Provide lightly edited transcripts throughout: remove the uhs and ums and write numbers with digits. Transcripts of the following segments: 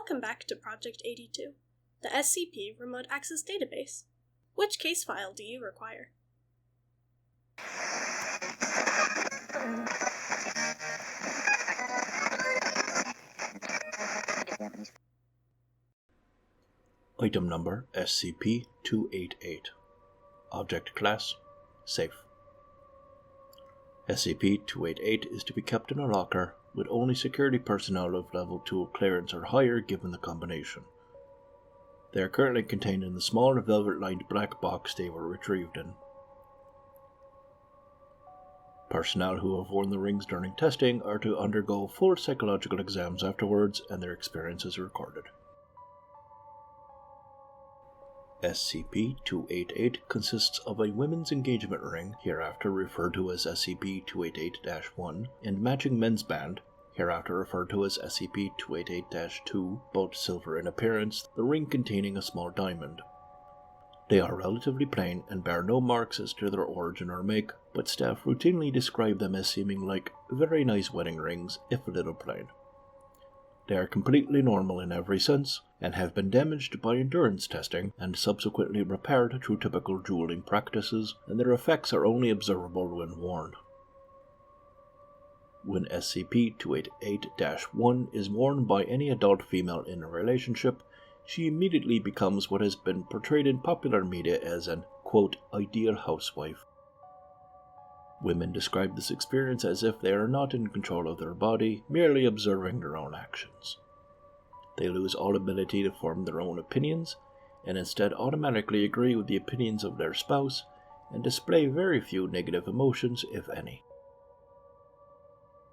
Welcome back to Project 82, the SCP Remote Access Database. Which case file do you require? Item number SCP-288. Object Class Safe. SCP-288 is to be kept in a locker, with only security personnel of Level 2 clearance or higher given the combination. They are currently contained in the small velvet-lined black box they were retrieved in. Personnel who have worn the rings during testing are to undergo full psychological exams afterwards, and their experience is recorded. SCP-288 consists of a women's engagement ring, hereafter referred to as SCP-288-1, and matching men's band, hereafter referred to as SCP-288-2, both silver in appearance, the ring containing a small diamond. They are relatively plain and bear no marks as to their origin or make, but staff routinely describe them as seeming like very nice wedding rings, if a little plain. They are completely normal in every sense, and have been damaged by endurance testing and subsequently repaired through typical jeweling practices, and their effects are only observable when worn. When SCP-288-1 is worn by any adult female in a relationship, she immediately becomes what has been portrayed in popular media as an, quote, ideal housewife. Women describe this experience as if they are not in control of their body, merely observing their own actions. They lose all ability to form their own opinions, and instead automatically agree with the opinions of their spouse, and display very few negative emotions, if any.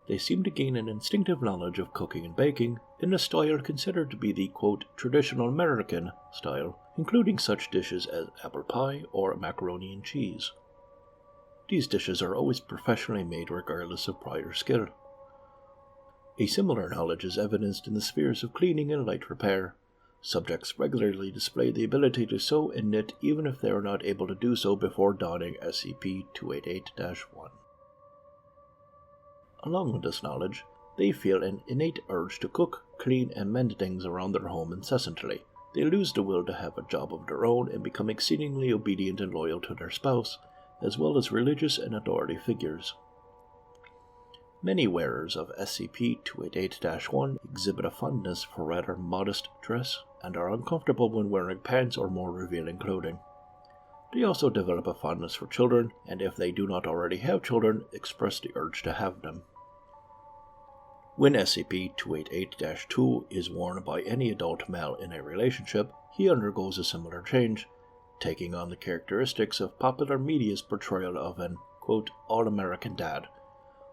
They seem to gain an instinctive knowledge of cooking and baking, in a style considered to be the, quote, traditional American style, including such dishes as apple pie or macaroni and cheese. These dishes are always professionally made regardless of prior skill. A similar knowledge is evidenced in the spheres of cleaning and light repair. Subjects regularly display the ability to sew and knit even if they are not able to do so before donning SCP-288-1. Along with this knowledge, they feel an innate urge to cook, clean, and mend things around their home incessantly. They lose the will to have a job of their own and become exceedingly obedient and loyal to their spouse, as well as religious and authority figures. Many wearers of SCP-288-1 exhibit a fondness for rather modest dress, and are uncomfortable when wearing pants or more revealing clothing. They also develop a fondness for children, and if they do not already have children, express the urge to have them. When SCP-288-2 is worn by any adult male in a relationship, he undergoes a similar change, taking on the characteristics of popular media's portrayal of an, quote, all-American dad,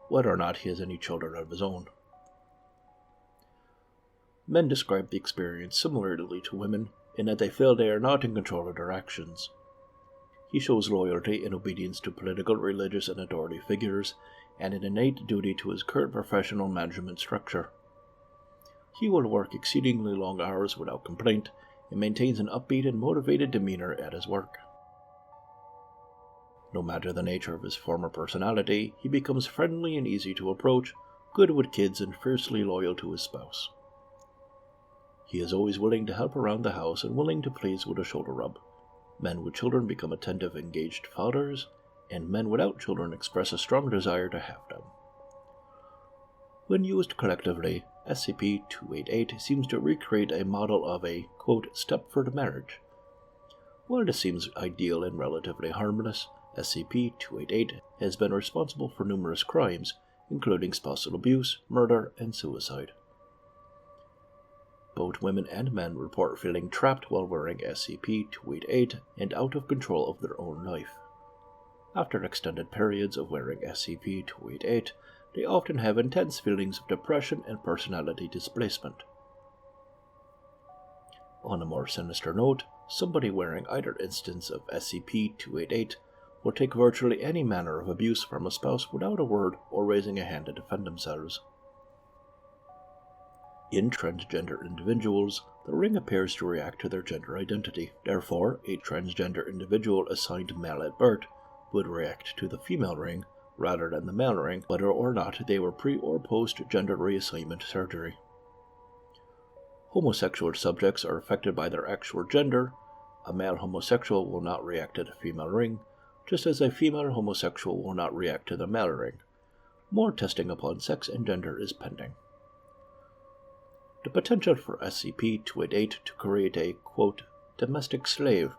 whether or not he has any children of his own. Men describe the experience similarly to women, in that they feel they are not in control of their actions. He shows loyalty and obedience to political, religious, and authority figures, and an innate duty to his current professional management structure. He will work exceedingly long hours without complaint, and maintains an upbeat and motivated demeanor at his work. No matter the nature of his former personality, he becomes friendly and easy to approach, good with kids, and fiercely loyal to his spouse. He is always willing to help around the house and willing to please with a shoulder rub. Men with children become attentive, engaged fathers, and men without children express a strong desire to have them. When used collectively, SCP-288 seems to recreate a model of a, quote, Stepford marriage. While this seems ideal and relatively harmless, SCP-288 has been responsible for numerous crimes, including spousal abuse, murder, and suicide. Both women and men report feeling trapped while wearing SCP-288 and out of control of their own life. After extended periods of wearing SCP-288, they often have intense feelings of depression and personality displacement. On a more sinister note, somebody wearing either instance of SCP-288 will take virtually any manner of abuse from a spouse without a word or raising a hand to defend themselves. In transgender individuals, the ring appears to react to their gender identity. Therefore, a transgender individual assigned male at birth would react to the female ring rather than the male ring, whether or not they were pre- or post-gender reassignment surgery. Homosexual subjects are affected by their actual gender. A male homosexual will not react to the female ring, just as a female homosexual will not react to the male ring. More testing upon sex and gender is pending. The potential for SCP-288 to create a, quote, domestic slave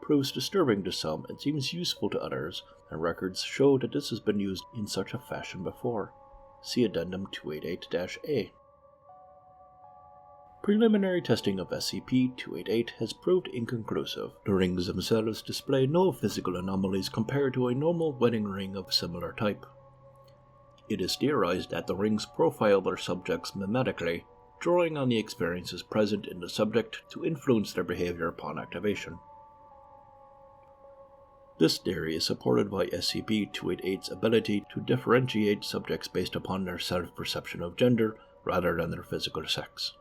proves disturbing to some and seems useful to others, and records show that this has been used in such a fashion before. See Addendum 288-A. Preliminary testing of SCP-288 has proved inconclusive. The rings themselves display no physical anomalies compared to a normal wedding ring of similar type. It is theorized that the rings profile their subjects mimetically, drawing on the experiences present in the subject to influence their behavior upon activation. This theory is supported by SCP-288's ability to differentiate subjects based upon their self-perception of gender rather than their physical sex.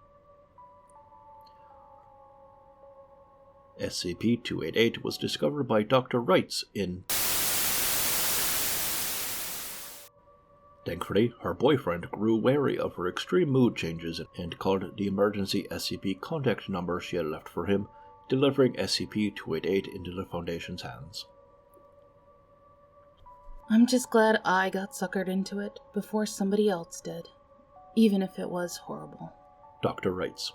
SCP-288 was discovered by DragonRise in... Thankfully, her boyfriend grew wary of her extreme mood changes and called the emergency SCP contact number she had left for him, delivering SCP-288 into the Foundation's hands. I'm just glad I got suckered into it before somebody else did, even if it was horrible. DragonRise.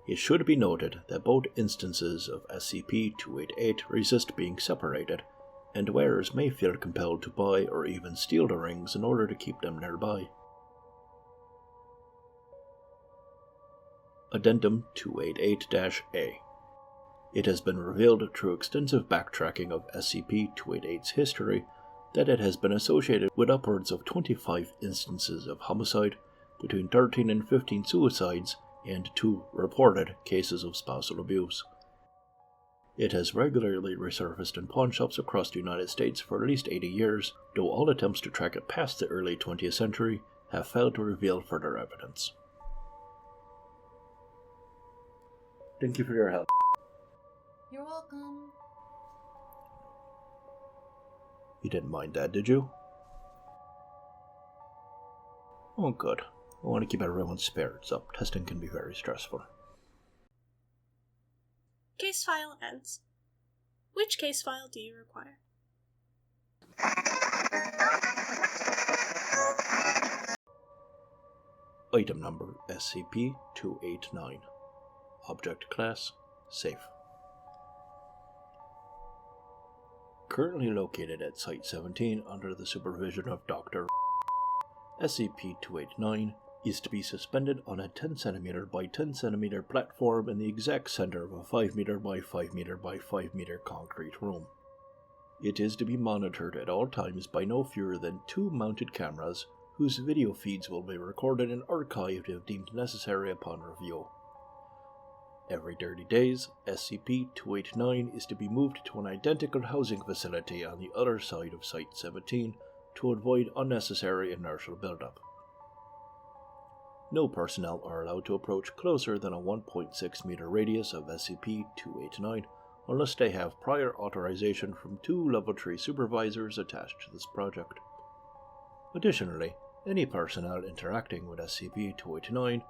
It should be noted that both instances of SCP-288 resist being separated, and wearers may feel compelled to buy or even steal the rings in order to keep them nearby. Addendum 288-A. It has been revealed through extensive backtracking of SCP-288's history that it has been associated with upwards of 25 instances of homicide, between 13 and 15 suicides, and 2 reported cases of spousal abuse. It has regularly resurfaced in pawn shops across the United States for at least 80 years, though all attempts to track it past the early 20th century have failed to reveal further evidence. Thank you for your help. You're welcome. You didn't mind that, did you? Oh, good. I want to keep everyone's spirits up. Testing can be very stressful. Case file ends. Which case file do you require? Item number SCP-289. Object class Safe. Currently located at Site-17 under the supervision of Dr. SCP-289 is to be suspended on a 10 cm by 10 cm platform in the exact center of a 5 m by 5 m by 5 m concrete room. It is to be monitored at all times by no fewer than 2 mounted cameras, whose video feeds will be recorded and archived if deemed necessary upon review. Every 30 days, SCP-289 is to be moved to an identical housing facility on the other side of Site-17 to avoid unnecessary inertial buildup. No personnel are allowed to approach closer than a 1.6 meter radius of SCP-289 unless they have prior authorization from 2 Level 3 supervisors attached to this project. Additionally, any personnel interacting with SCP-289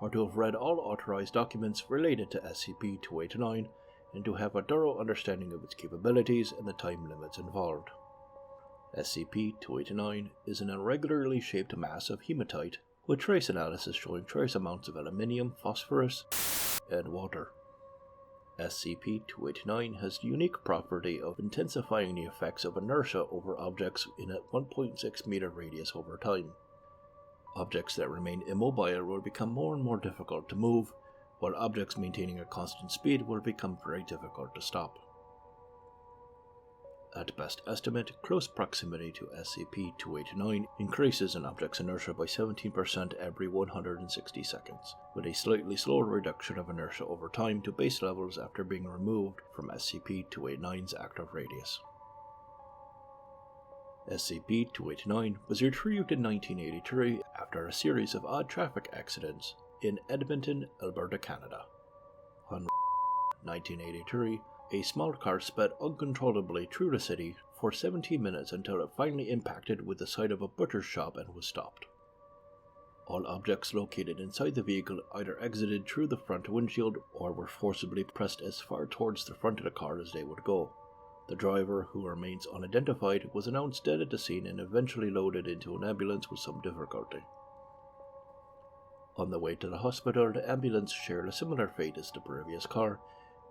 are to have read all authorized documents related to SCP-289 and to have a thorough understanding of its capabilities and the time limits involved. SCP-289 is an irregularly shaped mass of hematite, with trace analysis showing trace amounts of aluminium, phosphorus, and water. SCP-289 has the unique property of intensifying the effects of inertia over objects in a 1.6 meter radius over time. Objects that remain immobile will become more and more difficult to move, while objects maintaining a constant speed will become very difficult to stop. At best estimate, close proximity to SCP-289 increases an object's inertia by 17% every 160 seconds, with a slightly slower reduction of inertia over time to base levels after being removed from SCP-289's active radius. SCP-289 was retrieved in 1983 after a series of odd traffic accidents in Edmonton, Alberta, Canada. On 1983, a small car sped uncontrollably through the city for 17 minutes until it finally impacted with the side of a butcher's shop and was stopped. All objects located inside the vehicle either exited through the front windshield or were forcibly pressed as far towards the front of the car as they would go. The driver, who remains unidentified, was announced dead at the scene and eventually loaded into an ambulance with some difficulty. On the way to the hospital, the ambulance shared a similar fate as the previous car,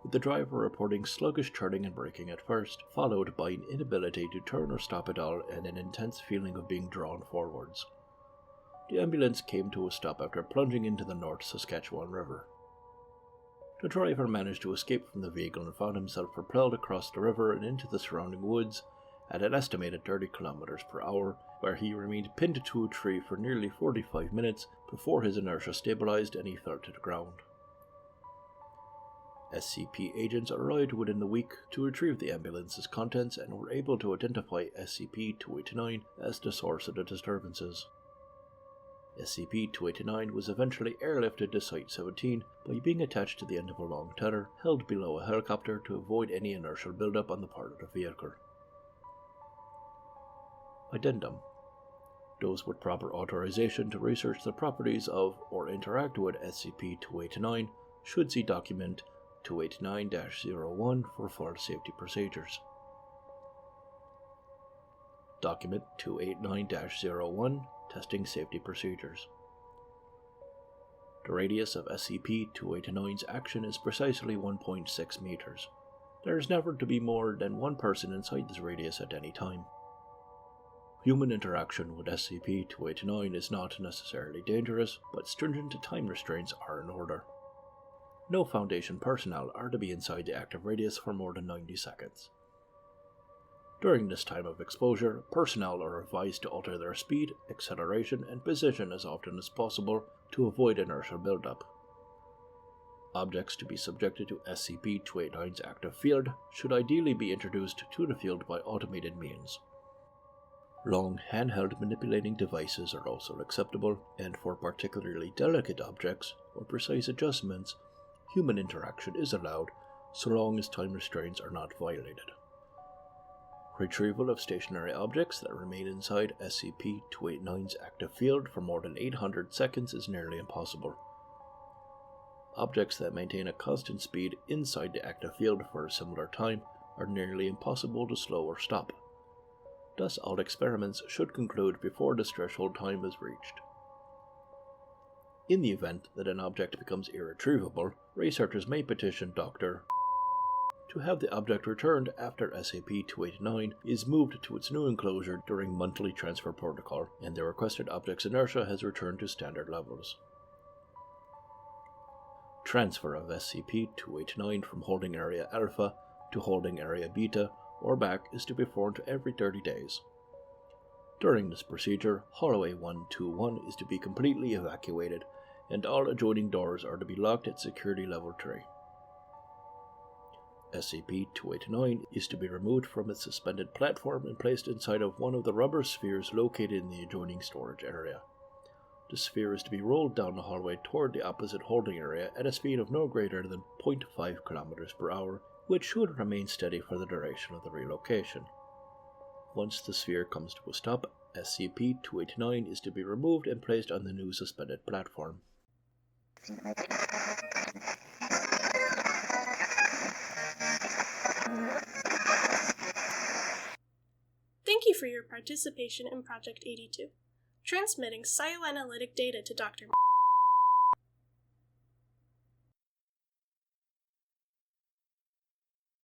with the driver reporting sluggish turning and braking at first, followed by an inability to turn or stop at all and an intense feeling of being drawn forwards. The ambulance came to a stop after plunging into the North Saskatchewan River. The driver managed to escape from the vehicle and found himself propelled across the river and into the surrounding woods at an estimated 30 kilometers per hour, where he remained pinned to a tree for nearly 45 minutes before his inertia stabilized and he fell to the ground. SCP agents arrived within the week to retrieve the ambulance's contents and were able to identify SCP-289 as the source of the disturbances. SCP-289 was eventually airlifted to Site-17 by being attached to the end of a long tether held below a helicopter to avoid any inertial buildup on the part of the vehicle. Addendum: those with proper authorization to research the properties of or interact with SCP-289 should see Document 289-01 for full safety procedures. Document 289-01 Testing Safety Procedures. The radius of SCP-289's action is precisely 1.6 meters. There is never to be more than one person inside this radius at any time. Human interaction with SCP-289 is not necessarily dangerous, but stringent time restraints are in order. No Foundation personnel are to be inside the active radius for more than 90 seconds. During this time of exposure, personnel are advised to alter their speed, acceleration, and position as often as possible to avoid inertial buildup. Objects to be subjected to SCP-289's active field should ideally be introduced to the field by automated means. Long handheld manipulating devices are also acceptable, and for particularly delicate objects or precise adjustments, human interaction is allowed so long as time restraints are not violated. Retrieval of stationary objects that remain inside SCP-289's active field for more than 800 seconds is nearly impossible. Objects that maintain a constant speed inside the active field for a similar time are nearly impossible to slow or stop. Thus, all experiments should conclude before this threshold time is reached. In the event that an object becomes irretrievable, researchers may petition Dr. to have the object returned after SCP-289 is moved to its new enclosure during monthly transfer protocol and the requested object's inertia has returned to standard levels. Transfer of SCP-289 from Holding Area Alpha to Holding Area Beta or back is to be performed every 30 days. During this procedure, Hallway 121 is to be completely evacuated and all adjoining doors are to be locked at Security Level 3. SCP-289 is to be removed from its suspended platform and placed inside of one of the rubber spheres located in the adjoining storage area. The sphere is to be rolled down the hallway toward the opposite holding area at a speed of no greater than 0.5 km per hour, which should remain steady for the duration of the relocation. Once the sphere comes to a stop, SCP-289 is to be removed and placed on the new suspended platform. Thank you for your participation in Project 82, transmitting psioanalytic data to Dr.